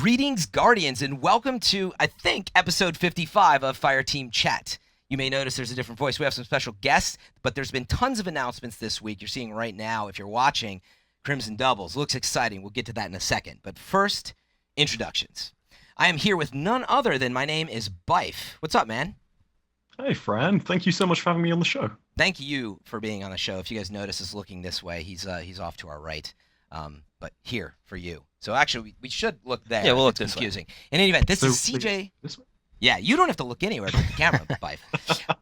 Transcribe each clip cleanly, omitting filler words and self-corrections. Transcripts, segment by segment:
Greetings, Guardians, and welcome to, I think, episode 55 of Fireteam Chat. You may notice there's a different voice. We have some special guests, but there's been tons of announcements this week. You're seeing right now, if you're watching, Crimson Doubles. Looks exciting. We'll get to that in a second. But first, introductions. I am here with none other than MyNameIsByf. What's up, man? Hey, Fran. Thank you so much for having me on the show. Thank you for being on the show. If you guys notice us looking this way, he's off to our right, but here for you. So actually, we should look there. Yeah, we'll look it's this confusing. In any event, this is So, CJ. This way? Yeah, you don't have to look anywhere but the camera, Byf.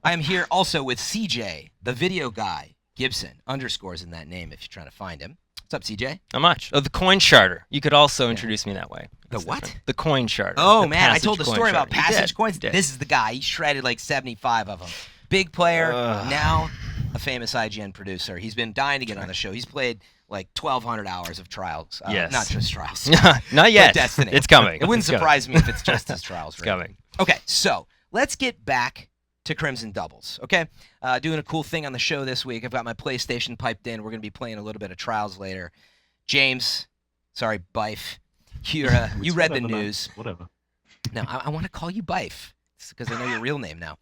I am here also with CJ, the video guy, Gibson. Underscores in that name if you're trying to find him. What's up, CJ? Not much. Oh, the coin charter. You could also introduce me that way. The what? Different. The coin charter. Oh, The man, I passage told the coin story about charter. You passage did. coins. You did. This is the guy. He shredded like 75 of them. Big player, Ugh. now a famous IGN producer. He's been dying to get on the show. He's played like 1,200 hours of Trials. Yes. Not just Trials. Not yet. But Destiny. It's coming. It wouldn't It's coming. surprise me if it's just as Trials. It's coming. Okay, so let's get back to Crimson Doubles, okay? Doing a cool thing on the show this week. I've got my PlayStation piped in. We're going to be playing a little bit of Trials later. James, sorry, Byf, you read the Whatever, man. news. Whatever. No, I want to call you Byf because I know your real name now.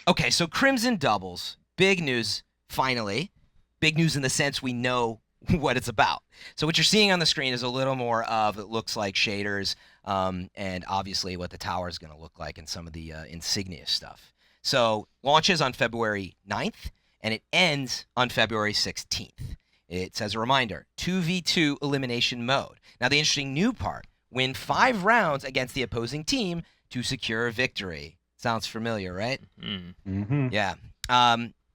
Okay, so Crimson Doubles, big news, finally. Big news in the sense we know what it's about. So what you're seeing on the screen is a little more of, it looks like shaders, and obviously what the tower is going to look like and some of the insignia stuff. So launches on February 9th, and it ends on February 16th. It says a reminder, 2v2 elimination mode. Now the interesting new part, win 5 rounds against the opposing team to secure a victory. Sounds familiar, right? Mm. Mm-hmm. Yeah.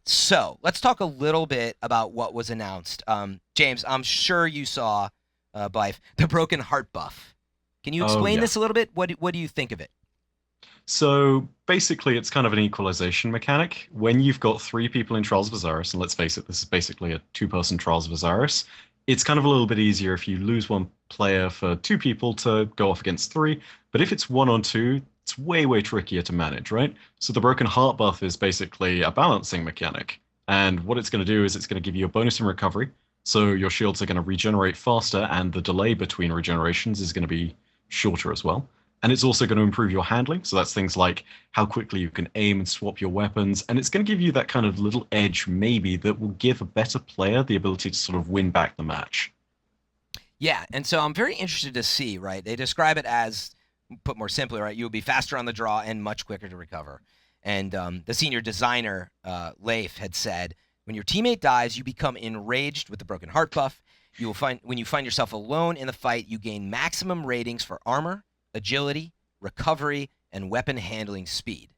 So let's talk a little bit about what was announced. James, I'm sure you saw, Byf, the Broken Heart buff. Can you explain yeah. this a little bit? What do you think of it? So basically, it's kind of an equalization mechanic. When you've got 3 people in Trials of Osiris, and let's face it, this is basically a 2-person Trials of Osiris, it's kind of a little bit easier if you lose 1 player for 2 people to go off against 3. But if it's 1 on 2, it's way, way trickier to manage, right? So the Broken Heart buff is basically a balancing mechanic. And what it's going to do is it's going to give you a bonus in recovery. So your shields are going to regenerate faster, and the delay between regenerations is going to be shorter as well. And it's also going to improve your handling. So that's things like how quickly you can aim and swap your weapons. And it's going to give you that kind of little edge, maybe, that will give a better player the ability to sort of win back the match. Yeah, and so I'm very interested to see, right? They describe it as, put more simply, right, you'll be faster on the draw and much quicker to recover. And the senior designer, Leif, had said, when your teammate dies, you become enraged with the Broken Heart buff. You will find when you find yourself alone in the fight, you gain maximum ratings for armor, agility, recovery, and weapon handling speed.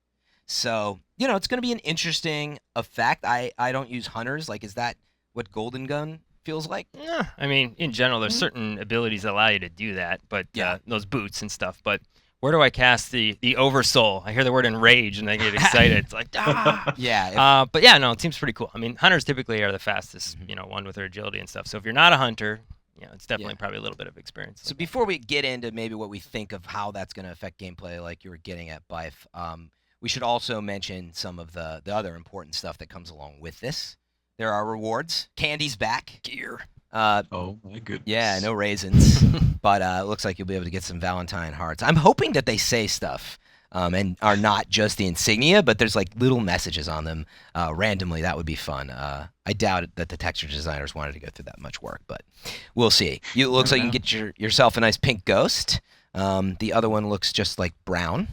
So, it's going to be an interesting effect. I don't use hunters. Like, is that what Golden Gun feels like? Yeah, I mean, in general, there's certain abilities that allow you to do that, but Yeah. those boots and stuff. But where do I cast the Oversoul? I hear the word enrage and I get excited. It's like, ah! Yeah. But yeah, no, it seems pretty cool. I mean, hunters typically are the fastest, one with their agility and stuff. So if you're not a hunter, it's definitely probably a little bit of experience. So before we get into maybe what we think of how that's going to affect gameplay, like you were getting at, Byf, we should also mention some of the other important stuff that comes along with this. There are rewards. Candy's back. Gear. Oh, my goodness. Yeah, no raisins. But it looks like you'll be able to get some Valentine hearts. I'm hoping that they say stuff and are not just the insignia, but there's like little messages on them randomly. That would be fun. I doubt that the texture designers wanted to go through that much work, but we'll see. It looks like you can get yourself a nice pink ghost. The other one looks just like brown.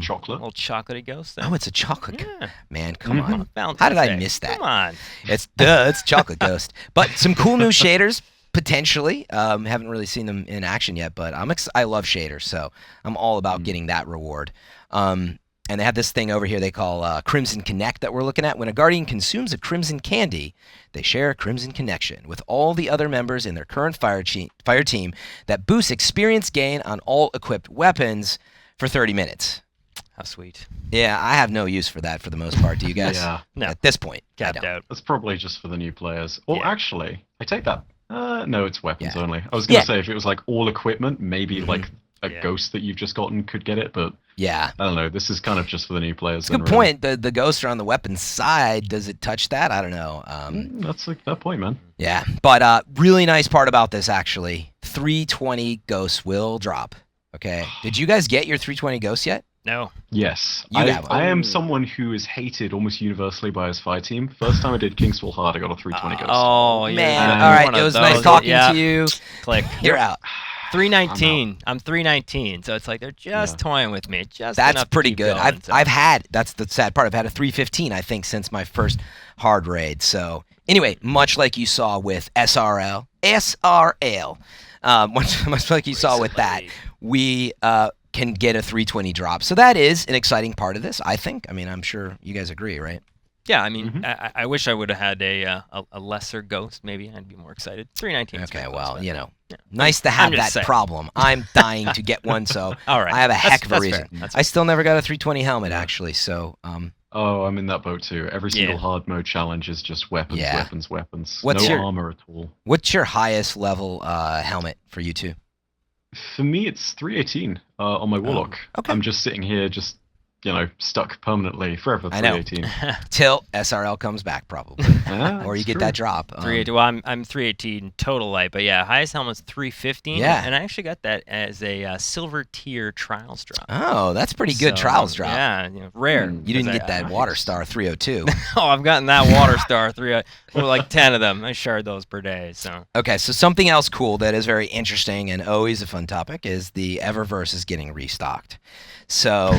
Chocolate. Old chocolatey ghost. There. Oh, it's a chocolate. Yeah. Man, come on. Valentine's How did I Day. miss that? Come on. It's chocolate ghost. But some cool new shaders potentially. Haven't really seen them in action yet, but I love shaders, so I'm all about getting that reward. And they have this thing over here they call Crimson Connect that we're looking at. When a Guardian consumes a Crimson Candy, they share a Crimson Connection with all the other members in their current fire team that boosts experience gain on all equipped weapons for 30 minutes. How sweet. Yeah, I have no use for that for the most part. Do you guys? Yeah. No. At this point, I Gapped don't. out. That's probably just for the new players. Or Yeah. actually, I take that. No, it's weapons Yeah. only. I was going Yeah. to say if it was like all equipment, maybe like a Yeah. ghost that you've just gotten could get it, but Yeah. I don't know. This is kind of just for the new players. It's a good point. The ghosts are on the weapons side. Does it touch that? I don't know. That's like that point, man. Yeah, but really nice part about this, actually. 320 ghosts will drop. Okay. Did you guys get your 320 ghosts yet? No. Yes. You have I am someone who is hated almost universally by his Fireteam. First time I did Kingsfall Hard, I got a 320 ghost. Oh, you're man. the- All right. one It of was those. nice talking Yeah. to you. Click. You're out. 319. I'm 319. So it's like they're just toying with me. Just That's enough to pretty keep good. going, so. I've had, that's the sad part. I've had a 315, I think, since my first hard raid. So anyway, much like you saw with SRL, much like you saw with that, we can get a 320 drop. So that is an exciting part of this, I think. I mean, I'm sure you guys agree, right? Yeah, I mean, I wish I would have had a lesser ghost. Maybe I'd be more excited. 319. Okay, close, well, but- you know, Yeah. nice to have I'm just that saying. problem. I'm dying to get one, so All right. I have a heck of a That's reason. fair. That's I still never got a 320 helmet, actually. So, Oh, I'm in that boat too. Every single Yeah. hard mode challenge is just weapons, Yeah. weapons. What's no your- armor at all. what's your highest level helmet for you two? For me, it's 318 on my Warlock. okay. I'm just sitting here, just stuck permanently forever. I know. 318. Till SRL comes back, probably, Ah, or you it's get true. that drop. 318. Well, I'm 318 total light, but yeah, highest helmet's 315. Yeah. And I actually got that as a silver tier trials drop. Oh, that's pretty good So, trials drop. Yeah, rare. Hmm. You didn't because get that I- Water Star 302. Oh, I've gotten that water star like 10 of them. I shard those per day. So Okay, so something else cool that is very interesting and always a fun topic is the Eververse is getting restocked. So,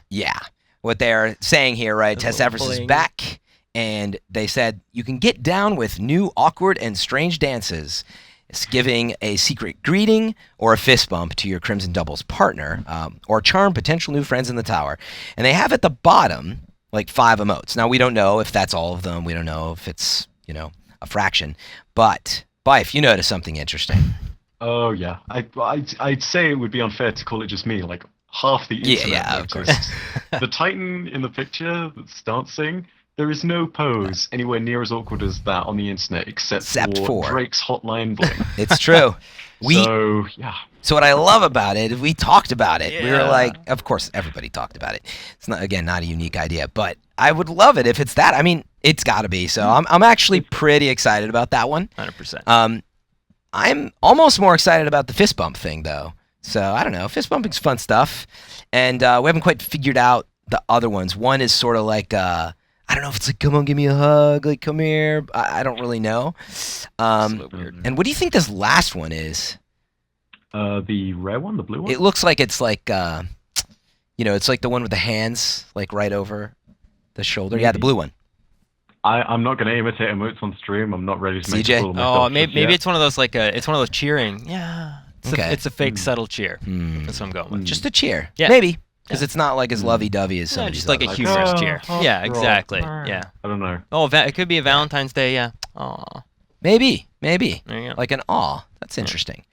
yeah, what they're saying here, right? Tess little Eververse is bling. back, and they said you can get down with new awkward and strange dances. It's giving a secret greeting or a fist bump to your Crimson Doubles partner, or charm potential new friends in the tower. And they have at the bottom like 5 emotes. Now we don't know if that's all of them. We don't know if it's a fraction. But Byf, you noticed something interesting. Oh yeah, I'd say it would be unfair to call it just me. Like half the internet Yeah, of course. noticed. The Titan in the picture that's dancing. There is no pose anywhere near as awkward as that on the internet, except for Drake's hotline bling. It's true. So yeah. So what I love about it, we talked about it. We were Yeah. like, of course, everybody talked about it. It's not a unique idea, but I would love it if it's that. I mean, it's got to be. So I'm actually pretty excited about that one. 100%. I'm almost more excited about the fist bump thing, though. So I don't know. Fist bumping's fun stuff, and we haven't quite figured out the other ones. One is sort of like I don't know if it's like, come on, give me a hug, like come here. I don't really know. It's a little weird. And what do you think this last one is? The rare one, the blue one. It looks like it's like it's like the one with the hands like right over the shoulder. Yeah, the blue one. I'm not going to imitate emotes on stream. I'm not ready to make CJ? a fool of myself. Oh, maybe just yet. it's one of those it's one of those cheering. Yeah. Okay. It's a fake subtle cheer. Hmm. That's what I'm going with. Just a cheer. Yeah. Maybe. Because it's not like as lovey-dovey as some Yeah, of these just like a others. humorous oh, cheer. oh, Yeah, oh, exactly. oh. Yeah. I don't know. Oh, it could be a Valentine's Day. Yeah. Aw. Maybe. There you go. Like an awe. That's interesting.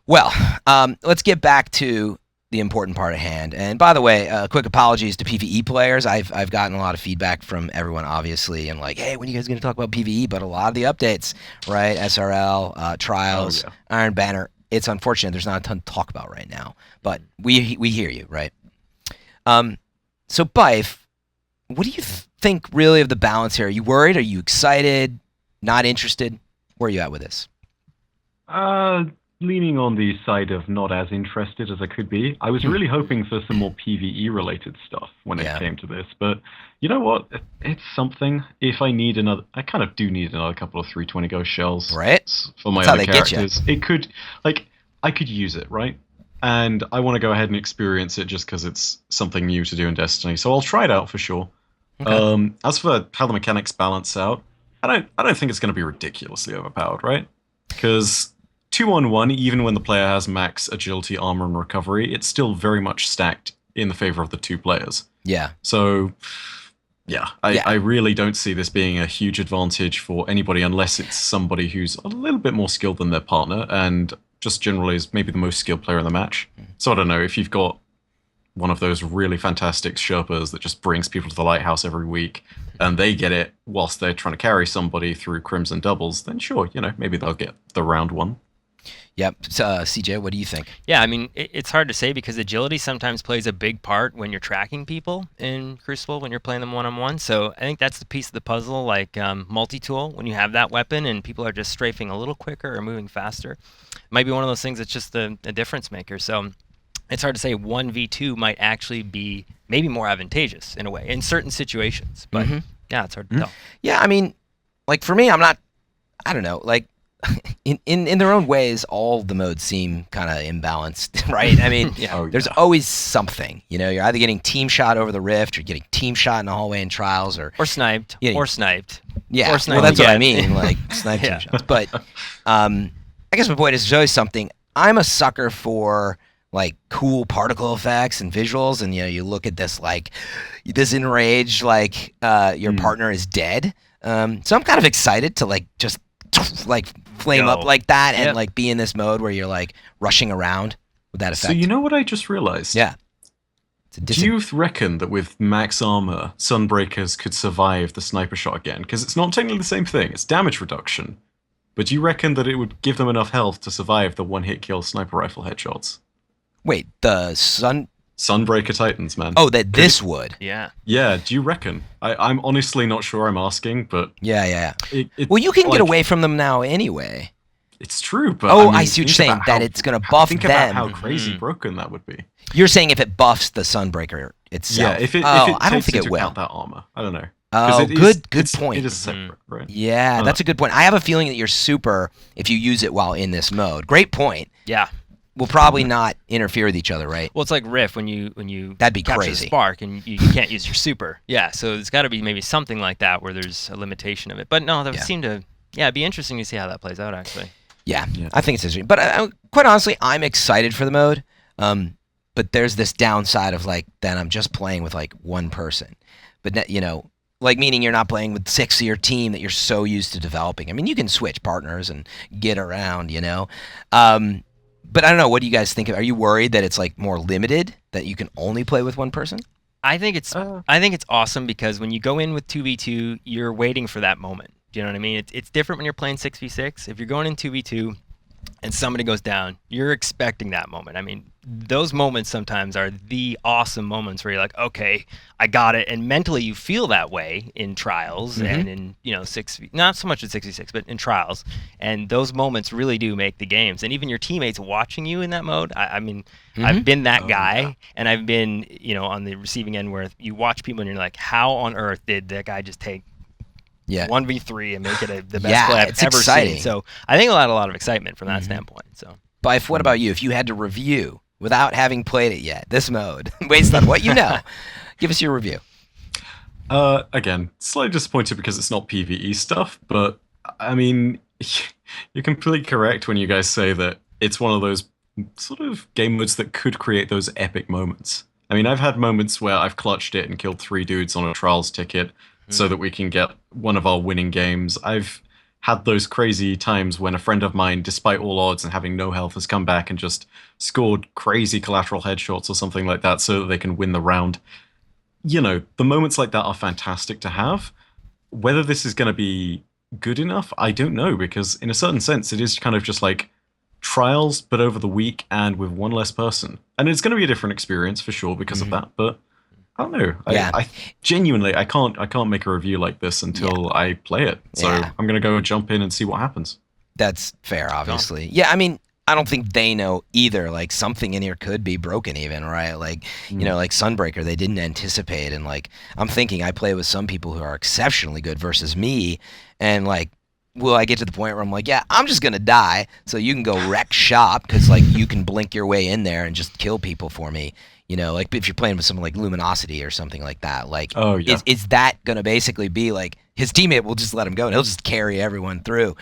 Well, let's get back to the important part at hand. And by the way, quick apologies to PvE players. I've gotten a lot of feedback from everyone, obviously, and like, hey, when are you guys going to talk about PvE? But a lot of the updates, right? SRL, Trials, Oh, Iron Banner. It's unfortunate there's not a ton to talk about right now, but we hear you, right? So Byf, what do you think really of the balance here? Are you worried? Are you excited? Not interested? Where are you at with this? Leaning on the side of not as interested as I could be. I was really hoping for some more PvE related stuff when Yeah. it came to this, but you know what? It's something. If I need another, I kind of do need another couple of 320 ghost shells, Right. For my That's how other they get ya. characters. It could, I could use it, right? And I want to go ahead and experience it just because it's something new to do in Destiny. So I'll try it out for sure. Okay. As for how the mechanics balance out, I don't think it's going to be ridiculously overpowered, right? Because 2-on-1, even when the player has max agility, armor, and recovery, it's still very much stacked in the favor of the 2 players. Yeah. So, yeah, Yeah. I really don't see this being a huge advantage for anybody unless it's somebody who's a little bit more skilled than their partner and just generally is maybe the most skilled player in the match. So I don't know, if you've got one of those really fantastic Sherpas that just brings people to the lighthouse every week and they get it whilst they're trying to carry somebody through Crimson Doubles, then sure, maybe they'll get the round one. Yep. So, CJ, what do you think? Yeah, I mean, it's hard to say because agility sometimes plays a big part when you're tracking people in Crucible when you're playing them one-on-one. So I think that's the piece of the puzzle, like multi-tool. When you have that weapon and people are just strafing a little quicker or moving faster, it might be one of those things that's just a difference maker. So it's hard to say 1v2 might actually be maybe more advantageous in a way in certain situations. But yeah, it's hard to tell. Yeah, I mean, like for me, I don't know, like in their own ways, all the modes seem kind of imbalanced, right? I mean, there's always something, you're either getting team shot over the rift or getting team shot in the hallway in trials or sniped, or sniped. Yeah, or sniped well, that's what I again. mean, like snipe team shots. But I guess my point is there's always something. I'm a sucker for like cool particle effects and visuals, and you look at this like this enraged like your partner is dead. So I'm kind of excited to like just like flame up like that and like be in this mode where you're like rushing around with that effect. So you know what I just realized? Yeah. Do you reckon that with max armor, Sunbreakers could survive the sniper shot again? Because it's not technically the same thing. It's damage reduction. But do you reckon that it would give them enough health to survive the one-hit kill sniper rifle headshots? Wait, the Sunbreaker Titans, man. Oh, that this would. Yeah. Yeah, do you reckon? I'm honestly not sure I'm asking, but... Yeah. Well, you can get away from them now anyway. It's true, but... I see what you're saying, that it's going to buff them. Think about how crazy broken that would be. You're saying if it buffs the Sunbreaker itself. Yeah, if it I don't think it will. That armor. I don't know. Oh, good point. It is separate, right? Yeah, that's a good point. I have a feeling that your super, if you use it while in this mode, great point. Yeah. Will probably not interfere with each other, right? Well, it's like Rift when you that'd be capture crazy. The spark and you can't use your super. Yeah, so there's got to be maybe something like that where there's a limitation of it. But no, that would seem to it'd be interesting to see how that plays out actually. Yeah. I think it's interesting. But quite honestly, I'm excited for the mode. But there's this downside of like then I'm just playing with like one person. But like meaning you're not playing with 6 of your team that you're so used to developing. I mean, you can switch partners and get around, But I don't know. What do you guys think? Are you worried that it's like more limited, that you can only play with one person? I think it's awesome because when you go in with 2v2, you're waiting for that moment. Do you know what I mean? It's different when you're playing 6v6. If you're going in 2v2 and somebody goes down, you're expecting that moment. I mean, those moments sometimes are the awesome moments where you're like, okay, I got it. And mentally you feel that way in trials and in, not so much in 6v6, but in trials. And those moments really do make the games. And even your teammates watching you in that mode, I mean, I've been that guy and I've been, on the receiving end where you watch people and you're like, how on earth did that guy just take 1v3 and make it the best play I've ever seen? So I think a lot of excitement from that standpoint. So, Byf, what about you? If you had to review without having played it yet, this mode, based on what you know, give us your review. Again, slightly disappointed because it's not PvE stuff, but I mean, you're completely correct when you guys say that it's one of those sort of game modes that could create those epic moments. I mean, I've had moments where I've clutched it and killed 3 dudes on a trials ticket so that we can get one of our winning games. I've had those crazy times when a friend of mine, despite all odds and having no health, has come back and just scored crazy collateral headshots or something like that so that they can win the round. The moments like that are fantastic to have. Whether this is going to be good enough, I don't know, because in a certain sense, it is kind of just like trials, but over the week and with one less person. And it's going to be a different experience for sure because of that, but I don't know. I genuinely, I can't make a review like this until I play it. So I'm going to go jump in and see what happens. That's fair, obviously. Yeah, I mean, I don't think they know either. Like, something in here could be broken even, right? Like, like Sunbreaker, they didn't anticipate. And, like, I'm thinking I play with some people who are exceptionally good versus me. And, like, will I get to the point where I'm like, yeah, I'm just going to die so you can go wreck shop because, like, you can blink your way in there and just kill people for me. Like if you're playing with someone like Luminosity or something like that, like, is that going to basically be like his teammate will just let him go and he'll just carry everyone through?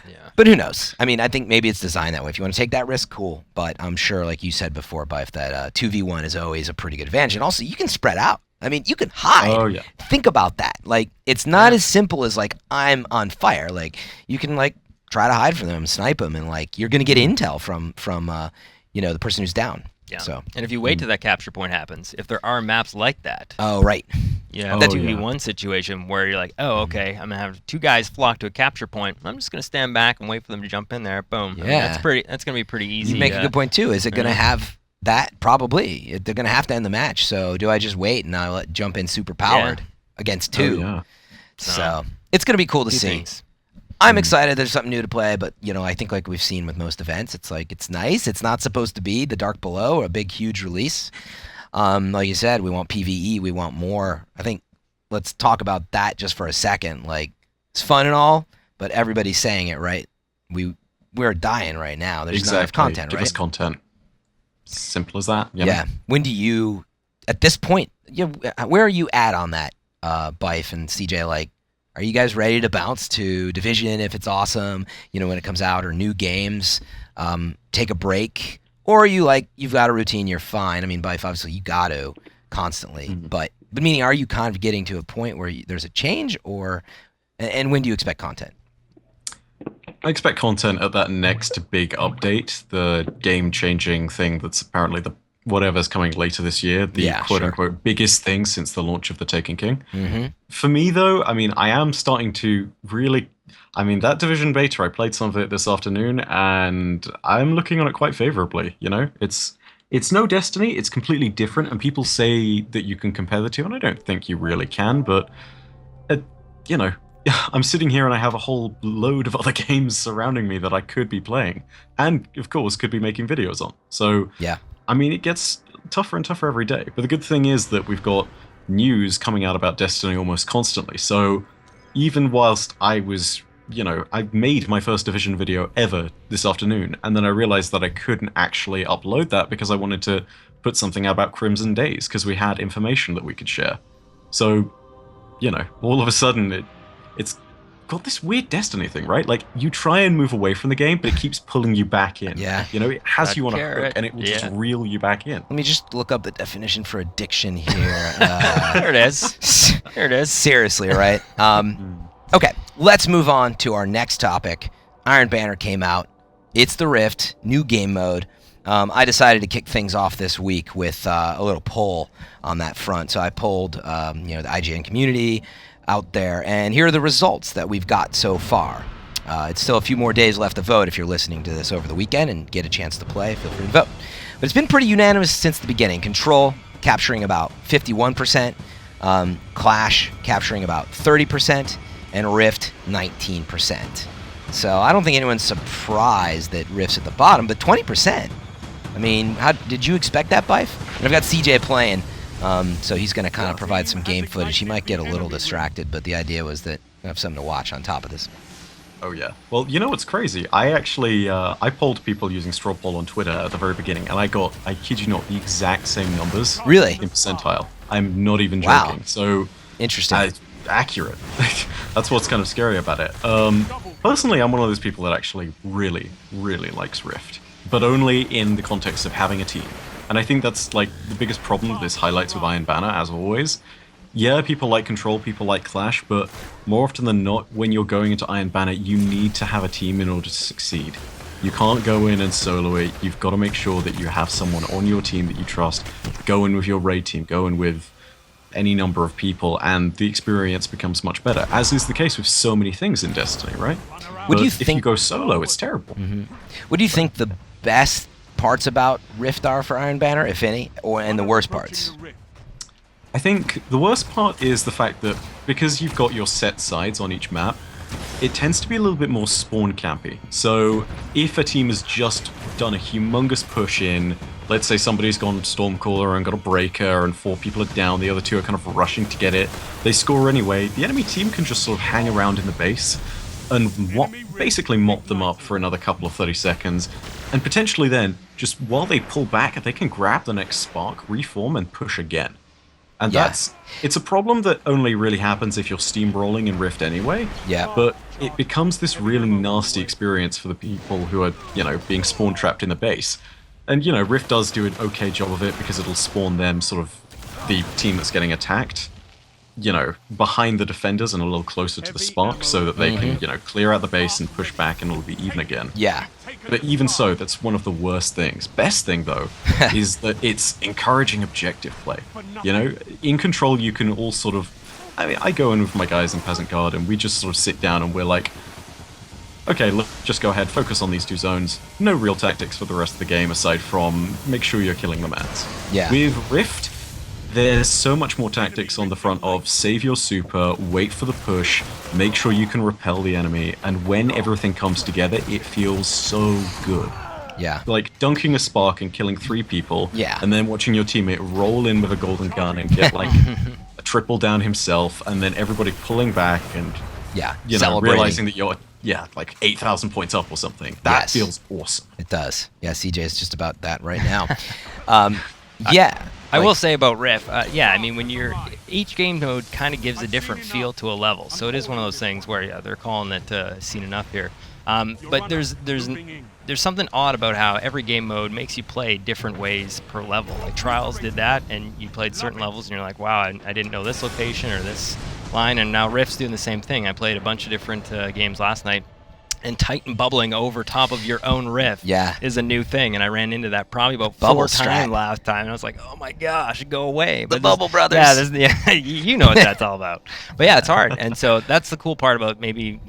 Yeah. But who knows? I mean, I think maybe it's designed that way. If you want to take that risk, cool. But I'm sure, like you said before, Byf, that 2v1 is always a pretty good advantage. And also, you can spread out. I mean, you can hide. Oh, yeah. Think about that. Like, it's not as simple as, like, I'm on fire. Like, you can, like, try to hide from them, snipe them, and, like, you're going to get intel from the person who's down. Yeah. So. And if you wait till that capture point happens, if there are maps like that, Oh, right. yeah, Oh, that yeah. 2v1 situation where you're like, oh, okay, I'm gonna have 2 guys flock to a capture point. I'm just gonna stand back and wait for them to jump in there. Boom. I mean, Yeah. that's gonna be pretty easy. You make a good point too. Is it going to have that? Probably. They're going to have to end the match. So do I just wait and I let jump in super powered against 2? Oh, yeah. So it's going to be cool to Two see. things. I'm excited. There's something new to play, but I think like we've seen with most events, it's like it's nice. It's not supposed to be the Dark Below, a big huge release. Like you said, we want PvE. We want more. I think let's talk about that just for a second. Like it's fun and all, but everybody's saying it right. We're dying right now. There's not enough content, Give right? us content. Simple as that. You know? Yeah. When do you, at this point, where are you at on that, Byf and CJ? Like, are you guys ready to bounce to Division if it's awesome, when it comes out, or new games, take a break? Or are you like, you've got a routine, you're fine? I mean, Byf, obviously you got to constantly, but meaning, are you kind of getting to a point where there's a change, and when do you expect content? I expect content at that next big update, the game-changing thing that's apparently whatever's coming later this year, the quote-unquote biggest thing since the launch of The Taken King. Mm-hmm. For me, though, I mean, I am starting to really... I mean, that Division beta, I played some of it this afternoon, and I'm looking on it quite favorably, It's no Destiny, it's completely different, and people say that you can compare the two, and I don't think you really can, but, I'm sitting here and I have a whole load of other games surrounding me that I could be playing, and, of course, could be making videos on. So, yeah. I mean, it gets tougher and tougher every day. But the good thing is that we've got news coming out about Destiny almost constantly. So even whilst I was, I made my first Division video ever this afternoon, and then I realized that I couldn't actually upload that because I wanted to put something out about Crimson Days because we had information that we could share. So, all of a sudden it's got this weird Destiny thing, right? Like, you try and move away from the game, but it keeps pulling you back in. Yeah. It has That you on a carrot, hook, and it will just reel you back in. Let me just look up the definition for addiction here. There it is. There it is. Seriously, right? Okay, let's move on to our next topic. Iron Banner came out. It's the Rift, new game mode. I decided to kick things off this week with a little poll on that front. So I polled, the IGN community out there, and here are the results that we've got so far. It's still a few more days left to vote. If you're listening to this over the weekend and get a chance to play, feel free to vote. But it's been pretty unanimous since the beginning. Control capturing about 51%, Clash capturing about 30%, and Rift 19%. So I don't think anyone's surprised that Rift's at the bottom, but 20%. I mean, how did you expect that, Byf? And I've got CJ playing, so he's going to kind of provide some game footage. He might get a little distracted, but the idea was that I have something to watch on top of this. Oh, yeah. Well, you know what's crazy? I actually, I polled people using straw poll on Twitter at the very beginning, and I got, I kid you not, the exact same numbers. Really? In percentile. I'm not even joking. Wow. So, Interesting. accurate. That's what's kind of scary about it. Personally, I'm one of those people that actually really, really likes Rift, but only in the context of having a team. And I think that's like the biggest problem this highlights with Iron Banner, as always. Yeah, people like Control, people like Clash, but more often than not, when you're going into Iron Banner, you need to have a team in order to succeed. You can't go in and solo it. You've got to make sure that you have someone on your team that you trust. Go in with your raid team, go in with any number of people, and the experience becomes much better, as is the case with so many things in Destiny, right? What do you if you go solo, it's terrible. Mm-hmm. What do you think the best parts about Rift are for Iron Banner, if any, and the worst parts? I think the worst part is the fact that because you've got your set sides on each map, it tends to be a little bit more spawn campy. So if a team has just done a humongous push in, let's say somebody's gone Stormcaller and got a Breaker and 4 people are down, the other 2 are kind of rushing to get it, they score anyway, the enemy team can just sort of hang around in the base and basically mop them up for another couple of 30 seconds, and potentially then, just while they pull back, they can grab the next spark, reform, and push again. And it's a problem that only really happens if you're steamrolling in Rift anyway. Yeah. But it becomes this really nasty experience for the people who are, being spawn trapped in the base. And, Rift does do an okay job of it because it'll spawn them sort of the team that's getting attacked. behind the defenders and a little closer to the spark so that they can, clear out the base and push back and it'll be even again. Yeah. But even so, that's one of the worst things. Best thing, though, is that it's encouraging objective play. In Control, you can all sort of... I go in with my guys in Peasant Guard, and we just sort of sit down and we're like, okay, look, just go ahead, focus on these 2 zones. No real tactics for the rest of the game, aside from make sure you're killing the mats. Yeah. With Rift, there's so much more tactics on the front of save your super, wait for the push, make sure you can repel the enemy, and when everything comes together, it feels so good. Yeah. Like dunking a spark and killing 3 people, yeah, and then watching your teammate roll in with a golden gun and get like a triple down himself, and then everybody pulling back and realizing that you're like 8,000 points up or something. That feels awesome. It does. Yeah, CJ is just about that right now. Yeah. I will say about Rift, when each game mode kind of gives a different feel to a level, so it is one of those things where they're calling it seen enough here. But there's something odd about how every game mode makes you play different ways per level. Like Trials did that, and you played certain levels, and you're like, wow, I didn't know this location or this line, and now Rift's doing the same thing. I played a bunch of different games last night. And Titan bubbling over top of your own rift is a new thing, and I ran into that probably about 4 times last time, and I was like, oh my gosh, go away. But the Bubble Brothers. Yeah, you know what that's all about. But yeah, it's hard, and so that's the cool part about maybe,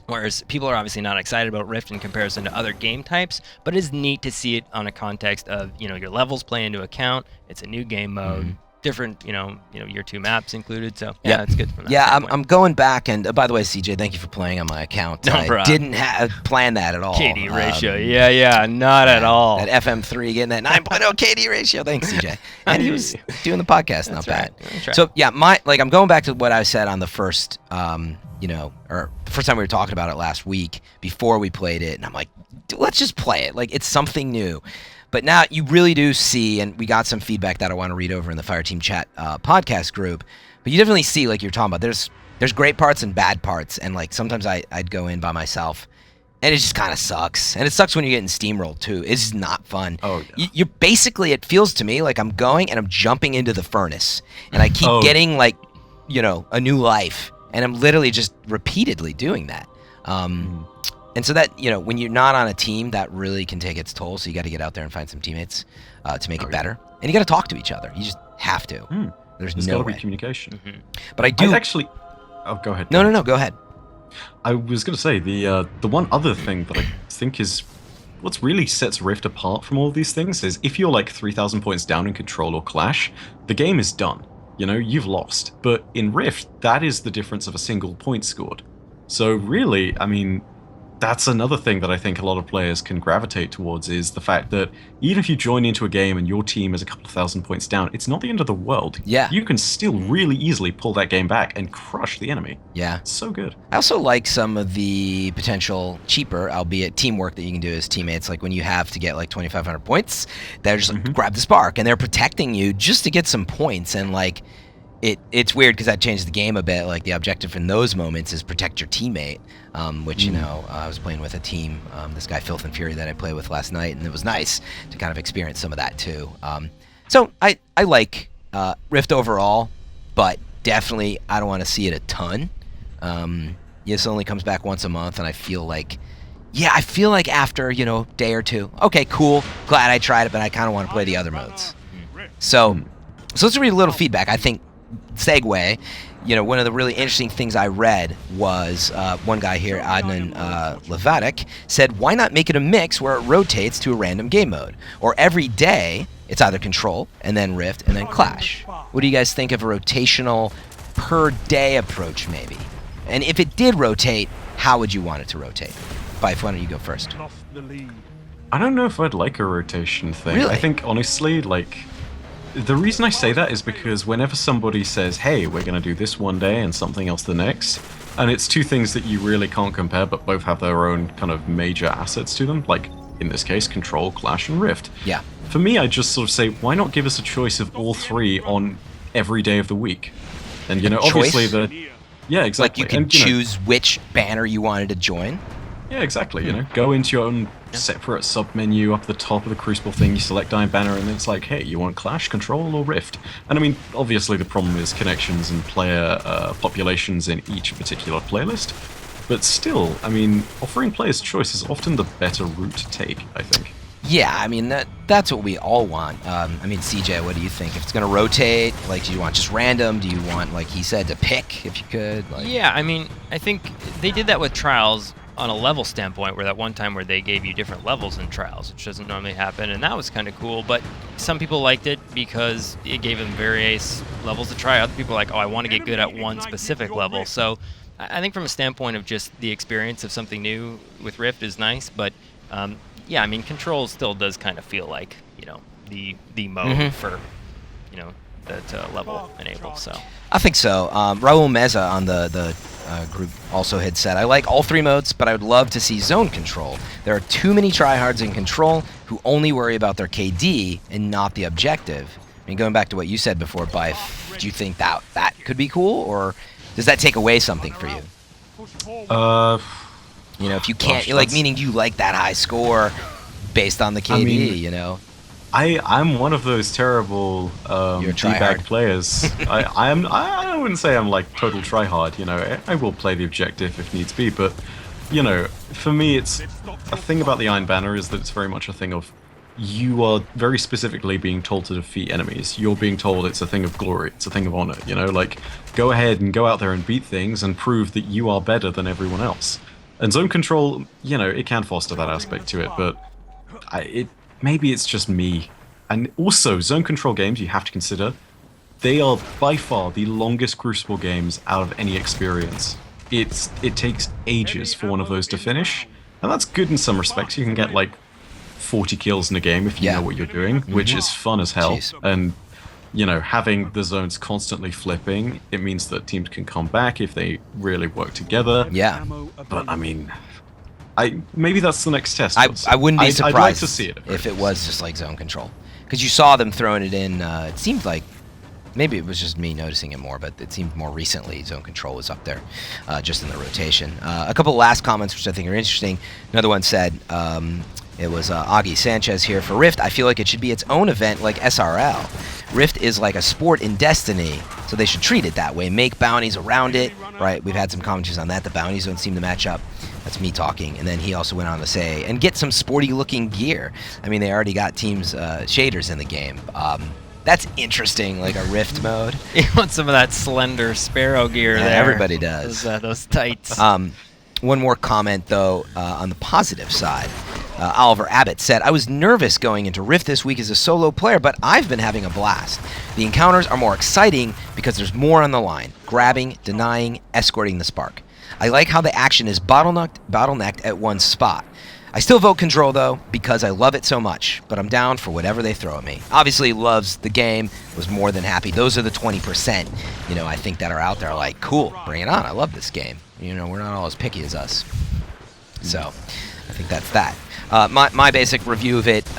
whereas people are obviously not excited about Rift in comparison to other game types, but it is neat to see it on a context of, your levels play into account, it's a new game mode, different, year 2 maps included. So yeah, it's good from that standpoint. I'm going back, and by the way, CJ, thank you for playing on my account. No problem. I didn't plan that at all. KD ratio, not at all. That FM3 getting that 9.0 KD ratio. Thanks, CJ. And he was doing the podcast, not bad. Right. So yeah, I'm going back to what I said on the first, or the first time we were talking about it last week before we played it, and I'm like, let's just play it. Like, it's something new. But now you really do see, and we got some feedback that I want to read over in the Fireteam chat podcast group, but you definitely see, like you're talking about, there's great parts and bad parts, and like sometimes I'd go in by myself, and it just kind of sucks. And it sucks when you're getting steamrolled too. It's just not fun. Oh, yeah. You're basically, it feels to me like I'm going and I'm jumping into the furnace, and I keep getting like, a new life, and I'm literally just repeatedly doing that. And so that, when you're not on a team, that really can take its toll. So you got to get out there and find some teammates to make it better. And you got to talk to each other. You just have to. There's no got to way. be communication. But I do... Oh, go ahead. No, go ahead. I was going to say, the one other thing that I think is what really sets Rift apart from all of these things is if you're like 3,000 points down in Control or Clash, the game is done. You've lost. But in Rift, that is the difference of a single point scored. So really, that's another thing that I think a lot of players can gravitate towards is the fact that even if you join into a game and your team is a couple of 1,000 points down, it's not the end of the world. Yeah. You can still really easily pull that game back and crush the enemy. Yeah. It's so good. I also like some of the potential cheaper, albeit teamwork that you can do as teammates. Like when you have to get like 2,500 points, they're just like, grab the spark, and they're protecting you just to get some points. And like, it's weird because that changes the game a bit. Like the objective in those moments is protect your teammate, which I was playing with a team, this guy Filth and Fury that I played with last night, and it was nice to kind of experience some of that too. So I like Rift overall, but definitely I don't want to see it a ton. This only comes back once a month, and I feel like after day or two, okay, cool, glad I tried it, but I kind of want to play the other modes. So let's read a little feedback. I think segue, one of the really interesting things I read was one guy here, Adnan Levatic, said, why not make it a mix where it rotates to a random game mode? Or every day, it's either Control, and then Rift, and then Clash. What do you guys think of a rotational per-day approach, maybe? And if it did rotate, how would you want it to rotate? Byf, why don't you go first? I don't know if I'd like a rotation thing. Really? I think, honestly, the reason I say that is because whenever somebody says, hey, we're going to do this one day and something else the next, and it's 2 things that you really can't compare but both have their own kind of major assets to them, like, in this case, Control, Clash, and Rift. Yeah. For me, I just sort of say, why not give us a choice of all 3 on every day of the week? And, obviously choice? Yeah, exactly. Like you can choose which banner you wanted to join? Yeah, exactly. You know, go into your own separate sub-menu up at the top of the Crucible thing, you select Iron Banner, and it's like, hey, you want Clash, Control, or Rift? And I mean, obviously the problem is connections and player populations in each particular playlist, but still, I mean, offering players choice is often the better route to take, I think. Yeah, I mean, that's what we all want. I mean, CJ, what do you think? If it's going to rotate, like, do you want just random? Do you want, like he said, to pick if you could? Like... Yeah, I mean, I think they did that with Trials on a level standpoint, where that one time where they gave you different levels in Trials, which doesn't normally happen, and that was kind of cool. But some people liked it because it gave them various levels to try. Other people are like, oh, I want to get good at one specific level. So I think from a standpoint of just the experience of something new with Rift is nice, but yeah, I mean, Control still does kind of feel like, you know, the mode for, you know, that level enabled. So I think so. Raul Meza on the group also had said, I like all three modes, but I would love to see zone control. There are too many tryhards in Control who only worry about their KD and not the objective. I mean, going back to what you said before, Byf, do you think that could be cool, or does that take away something for you? You know, if you can't, like, meaning do you like that high score based on the KD, I mean, you know? I'm one of those terrible debag players. I wouldn't say I'm like total tryhard, you know. I will play the objective if needs be, but you know, for me, it's a thing about the Iron Banner is that it's very much a thing of you are very specifically being told to defeat enemies. You're being told it's a thing of glory, it's a thing of honor. You know, like go ahead and go out there and beat things and prove that you are better than everyone else. And zone control, you know, it can foster that aspect to it, but maybe it's just me. And also, zone control games, you have to consider, they are by far the longest Crucible games out of any experience. It takes ages for one of those to finish, and that's good in some respects. You can get like 40 kills in a game if you know what you're doing, which is fun as hell. Jeez. And you know, having the zones constantly flipping, it means that teams can come back if they really work together. Yeah. But I mean, maybe that's the next test. I wouldn't be surprised I'd like to see it if it was just like zone control, because you saw them throwing it in. It seemed like maybe it was just me noticing it more, but it seemed more recently zone control was up there, just in the rotation. A couple of last comments which I think are interesting. Another one said. It was Augie Sanchez here for Rift. I feel like it should be its own event like SRL. Rift is like a sport in Destiny, so they should treat it that way. Make bounties around it, right? We've had some commentaries on that. The bounties don't seem to match up. That's me talking. And then he also went on to say, and get some sporty-looking gear. I mean, they already got teams shaders in the game. That's interesting, like a Rift mode. You want some of that slender Sparrow gear there. Everybody does. Those tights. One more comment, though, on the positive side. Oliver Abbott said, I was nervous going into Rift this week as a solo player, but I've been having a blast. The encounters are more exciting because there's more on the line. Grabbing, denying, escorting the spark. I like how the action is bottlenecked at one spot. I still vote Control, though, because I love it so much, but I'm down for whatever they throw at me. Obviously, loves the game, was more than happy. Those are the 20%, you know, I think that are out there like, cool, bring it on, I love this game. You know, we're not all as picky as us. So, I think that's that. My basic review of it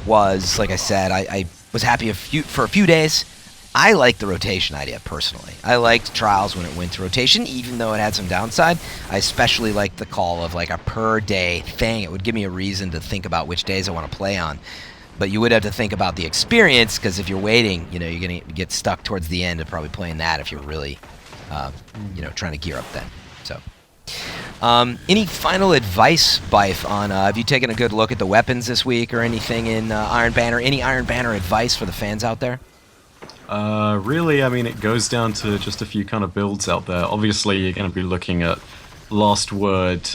was, like I said, I was happy for a few days. I liked the rotation idea, personally. I liked Trials when it went to rotation, even though it had some downside. I especially liked the call of like a per-day thing. It would give me a reason to think about which days I want to play on. But you would have to think about the experience, because if you're waiting, you know, you're going to get stuck towards the end of probably playing that if you're really, you know, trying to gear up then. So, any final advice, Byf, on have you taken a good look at the weapons this week or anything in Iron Banner? Any Iron Banner advice for the fans out there? Really, I mean, it goes down to just a few kind of builds out there. Obviously, you're going to be looking at Last Word,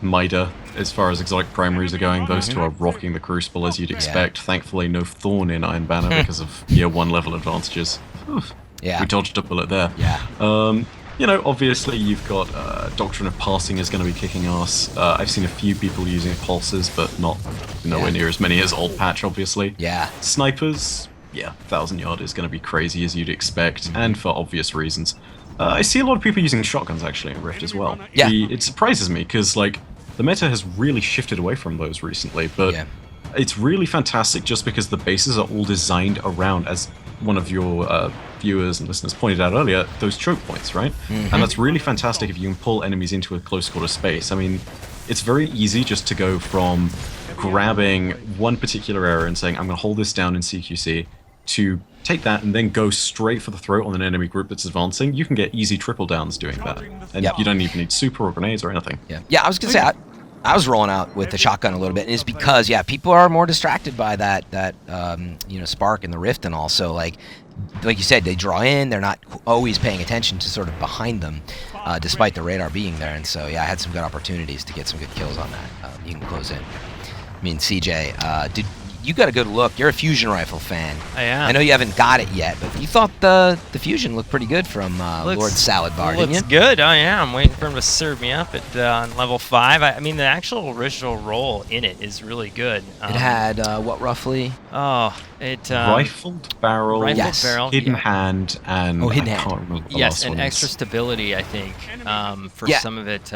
Mida, as far as exotic primaries are going. Those two are rocking the Crucible as you'd expect. Thankfully, no Thorn in Iron Banner because of year 1 level advantages. Yeah. We dodged a bullet there. Yeah. You know, obviously you've got Doctrine of Passing is going to be kicking ass. I've seen a few people using pulses, but nowhere near as many as Old Patch, obviously. Yeah. Snipers, yeah, 1000 Yard is going to be crazy as you'd expect, and for obvious reasons. I see a lot of people using shotguns actually in Rift as well. Yeah. It surprises me because like the meta has really shifted away from those recently, but it's really fantastic just because the bases are all designed around, as one of your viewers and listeners pointed out earlier, those choke points, right? And that's really fantastic if you can pull enemies into a close quarter space. I mean, it's very easy just to go from grabbing one particular area and saying, I'm going to hold this down in CQC, to take that and then go straight for the throat on an enemy group that's advancing. You can get easy triple downs doing that. And you don't even need super or grenades or anything. Yeah, I was going to say, I was rolling out with the shotgun a little bit, and it's because, people are more distracted by that spark and the rift, and also, like you said, they draw in, they're not always paying attention to sort of behind them, despite the radar being there, and so, I had some good opportunities to get some good kills on that. You can close in. I mean, CJ, you got a good look. You're a fusion rifle fan. I am. I know you haven't got it yet, but you thought the fusion looked pretty good from Lord Salad Bar, didn't you? Looks good. I am waiting for him to serve me up at on level 5. I mean, the actual original roll in it is really good. It had what roughly? Rifled barrel, hidden hand, and hidden I hand. can't remember the Yes, last and one. extra stability, I think, for some of it.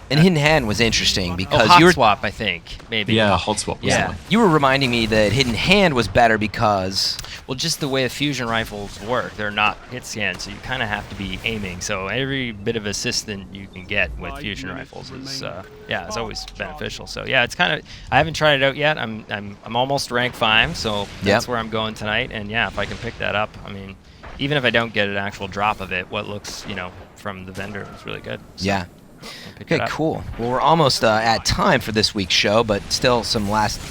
And hidden hand was interesting because hot you were swap, I think, maybe. Yeah, hot swap was Yeah. the one. you were reminding me that hidden hand was better because Well, just the way the fusion rifles work, they're not hit scan, so you kind of have to be aiming. So every bit of assistant you can get with fusion rifles is, it's always beneficial. So yeah, it's kind of. I haven't tried it out yet. I'm almost rank 5, so that's where I'm going tonight. And yeah, if I can pick that up, I mean, even if I don't get an actual drop of it, what looks, from the vendor is really good. So. Okay, cool. Well, we're almost at time for this week's show, but still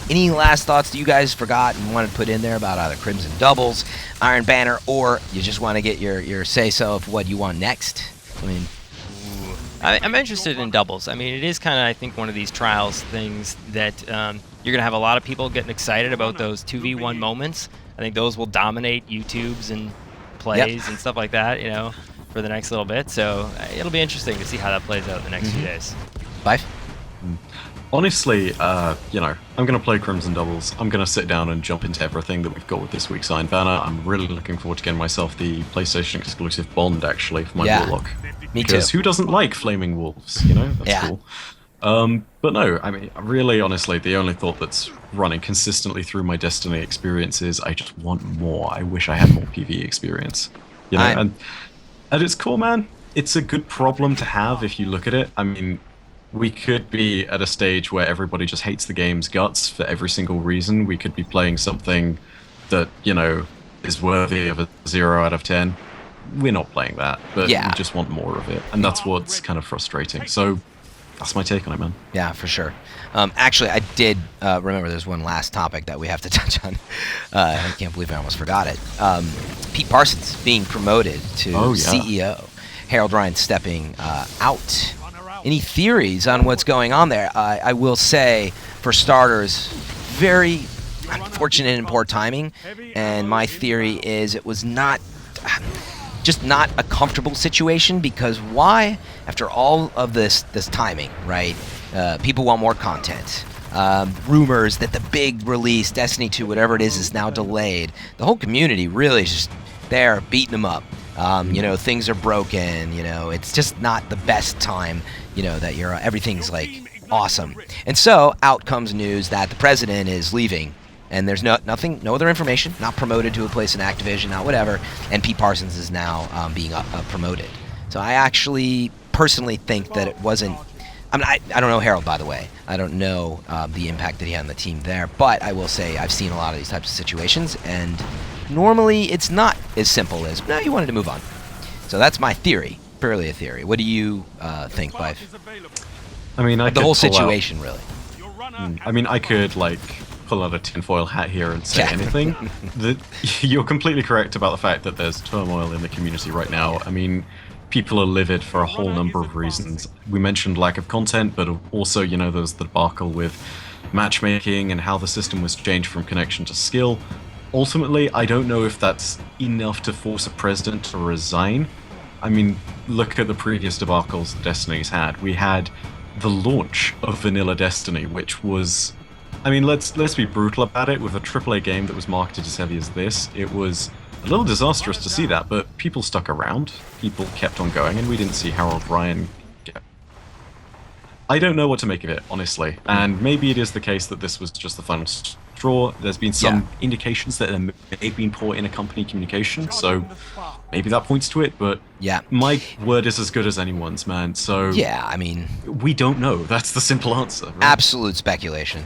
any last thoughts that you guys forgot and wanted to put in there about either Crimson Doubles, Iron Banner, or you just want to get your say-so of what you want next? I mean, I'm interested in doubles. I mean, it is kind of, I think, one of these trials things that you're going to have a lot of people getting excited about those 2v1 moments. I think those will dominate YouTubes and plays and stuff like that, for the next little bit. So it'll be interesting to see how that plays out in the next few days. Byf? Honestly, I'm going to play Crimson Doubles. I'm going to sit down and jump into everything that we've got with this week's Iron Banner. I'm really looking forward to getting myself the PlayStation exclusive Bond, actually, for my Warlock. Me too. Because who doesn't like Flaming Wolves, That's cool. But no, I mean, really, honestly, the only thought that's running consistently through my Destiny experience is I just want more. I wish I had more PvE experience. And at its core, man, it's a good problem to have if you look at it. I mean, we could be at a stage where everybody just hates the game's guts for every single reason. We could be playing something that, is worthy of a 0 out of 10. We're not playing that, but we just want more of it. And that's what's kind of frustrating. So that's my take on it, man. Yeah, for sure. Actually, I did remember there's one last topic that we have to touch on. I can't believe I almost forgot it. Pete Parsons being promoted to CEO. Harold Ryan stepping out. Any theories on what's going on there? I will say, for starters, very unfortunate and poor timing. And my theory is it was not a comfortable situation, because why? After all of this timing, right? People want more content. Rumors that the big release, Destiny 2, whatever it is now delayed. The whole community really is just there beating them up. Things are broken. It's just not the best time. That everything's like awesome. And so out comes news that the president is leaving. And there's no other information, not promoted to a place in Activision, not whatever, and Pete Parsons is now being promoted. So I actually personally think that it wasn't. I don't know Harold, by the way. I don't know the impact that he had on the team there, but I will say I've seen a lot of these types of situations, and normally it's not as simple as, no, you wanted to move on. So that's my theory, purely a theory. What do you think, Byf? I mean, the whole situation, really. I mean, I could pull out a tinfoil hat here and say anything. You're completely correct about the fact that there's turmoil in the community right now. I mean, people are livid for a whole number of reasons. We mentioned lack of content, but also, there's the debacle with matchmaking and how the system was changed from connection to skill. Ultimately, I don't know if that's enough to force a president to resign. I mean, look at the previous debacles that Destiny's had. We had the launch of Vanilla Destiny, which was... I mean, let's be brutal about it. With a AAA game that was marketed as heavy as this, it was a little disastrous to see that, but people stuck around. People kept on going, and we didn't see Harold Ryan get... I don't know what to make of it, honestly. And maybe it is the case that this was just the final straw withdraw. There's been some indications that there may have been poor intercompany communication, so maybe that points to it, but my word is as good as anyone's, man. So yeah, I mean, we don't know. That's the simple answer. Right? Absolute speculation.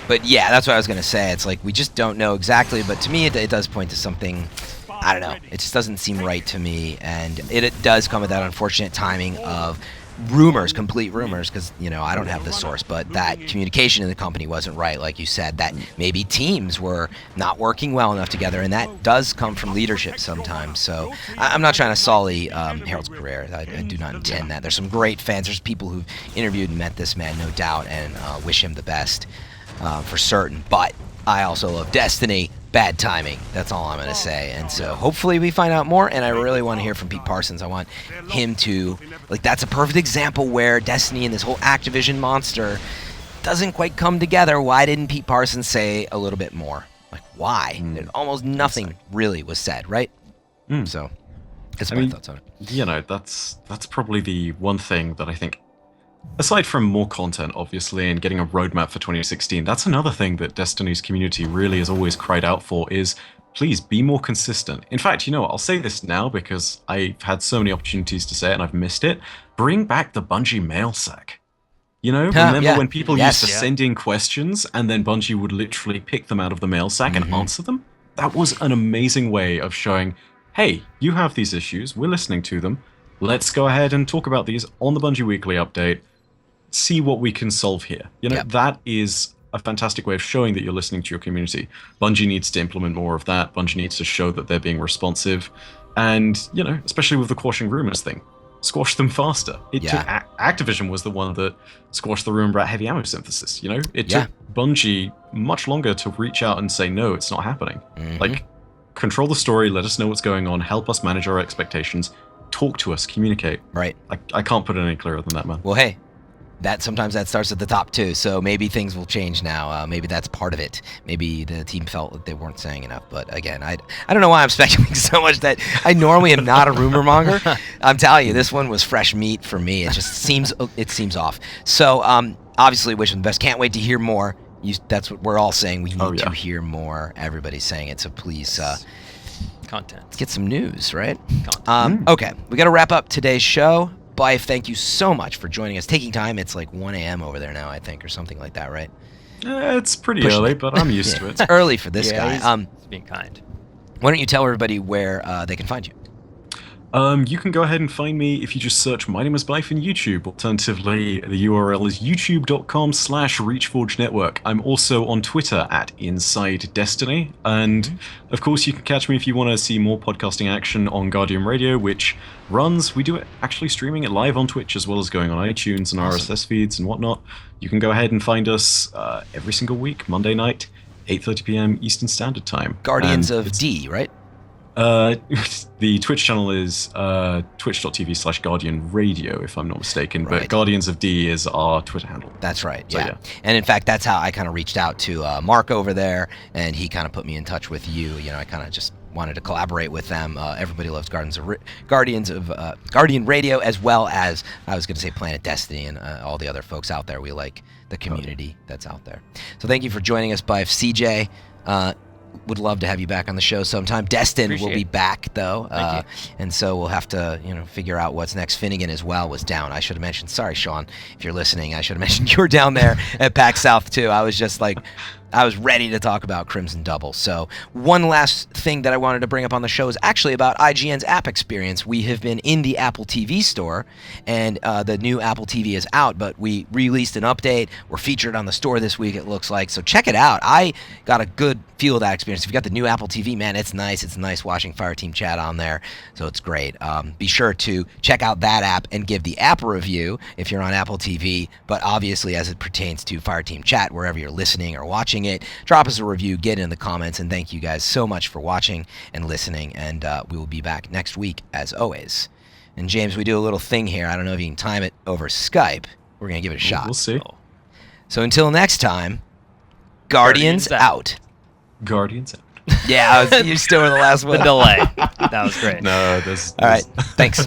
But yeah, that's what I was going to say. It's like we just don't know exactly, but to me it does point to something, I don't know. It just doesn't seem right to me, and it does come with that unfortunate timing of rumors, complete rumors, because, you know, I don't have the source, but that communication in the company wasn't right, like you said, that maybe teams were not working well enough together, and that does come from leadership sometimes. So I'm not trying to sully Harold's career. I do not intend that. There's some great fans. There's people who've interviewed and met this man, no doubt, and wish him the best for certain. But I also love Destiny. Bad timing. That's all I'm going to say. And so hopefully we find out more, and I really want to hear from Pete Parsons. I want him to, like, that's a perfect example where Destiny and this whole Activision monster doesn't quite come together. Why didn't Pete Parsons say a little bit more? Like, why? Almost nothing really was said, right? So that's my thoughts on it. You know, that's probably the one thing that I think, aside from more content, obviously, and getting a roadmap for 2016, that's another thing that Destiny's community really has always cried out for is, please be more consistent. In fact, you know what, I'll say this now because I've had so many opportunities to say it and I've missed it. Bring back the Bungie mail sack. You know, remember when people used to send in questions and then Bungie would literally pick them out of the mail sack and answer them? That was an amazing way of showing, hey, you have these issues, we're listening to them, let's go ahead and talk about these on the Bungie Weekly Update. See what we can solve here. You know, that is a fantastic way of showing that you're listening to your community. Bungie needs to implement more of that. Bungie needs to show that they're being responsive. And, you know, especially with the quashing rumors thing, squash them faster. It took Activision was the one that squashed the rumor about heavy ammo synthesis. You know, it took Bungie much longer to reach out and say, no, it's not happening. Like, control the story, let us know what's going on, help us manage our expectations, talk to us, communicate. Right. I can't put it any clearer than that, man. Well, hey, sometimes that starts at the top too, so maybe things will change now. Maybe that's part of it. Maybe the team felt that they weren't saying enough. But again, I don't know why I'm speculating so much that I normally am not a rumor monger. I'm telling you, this one was fresh meat for me. It just seems off. So obviously, wish them the best. Can't wait to hear more. That's what we're all saying. We need to hear more. Everybody's saying it. So please. Content. Let's get some news, right? Okay, we got to wrap up today's show. Byf, thank you so much for joining us. Taking time, it's like 1 a.m. over there now, I think, or something like that, right? It's pretty early, but I'm used to it. It's early for this guy. He's being kind. Why don't you tell everybody where they can find you? You can go ahead and find me if you just search MyNameIsByf in YouTube. Alternatively, the URL is youtube.com/ReachForgeNetwork. I'm also on Twitter @InsideDestiny. And, of course, you can catch me if you want to see more podcasting action on Guardian Radio, which runs. We do it actually streaming it live on Twitch as well as going on iTunes and RSS feeds and whatnot. You can go ahead and find us every single week, Monday night, 8:30 p.m. Eastern Standard Time. Guardians of D, right? The Twitch channel is twitch.tv/Guardian Radio, if I'm not mistaken. Right. But Guardians of D is our Twitter handle. That's right. So, yeah. And in fact, that's how I kind of reached out to Mark over there, and he kind of put me in touch with you. You know, I kind of just wanted to collaborate with them. Everybody loves Guardian Radio, as well as I was going to say Planet Destiny and all the other folks out there. We like the community that's out there. So thank you for joining us, Byf. CJ. Would love to have you back on the show sometime. Destin will be back though, and so we'll have to, figure out what's next. Finnegan as well was down. I should have mentioned. Sorry, Sean, if you're listening, I should have mentioned you were down there at PAX South too. I was just like, I was ready to talk about Crimson Double. So one last thing that I wanted to bring up on the show is actually about IGN's app experience. We have been in the Apple TV store, and the new Apple TV is out, but we released an update. We're featured on the store this week, it looks like. So check it out. I got a good feel of that experience. If you got the new Apple TV, man, it's nice. It's nice watching Fireteam chat on there, so it's great. Be sure to check out that app and give the app a review if you're on Apple TV, but obviously as it pertains to Fireteam chat, wherever you're listening or watching it, drop us a review, get in the comments, and thank you guys so much for watching and listening, and we will be back next week as always. And James, we do a little thing here. I don't know if you can time it over Skype. We're going to give it a shot. We'll see. So until next time, Guardians out. Guardians out. Yeah, you're still in the last one. The delay. That was great. No, this. All right, thanks.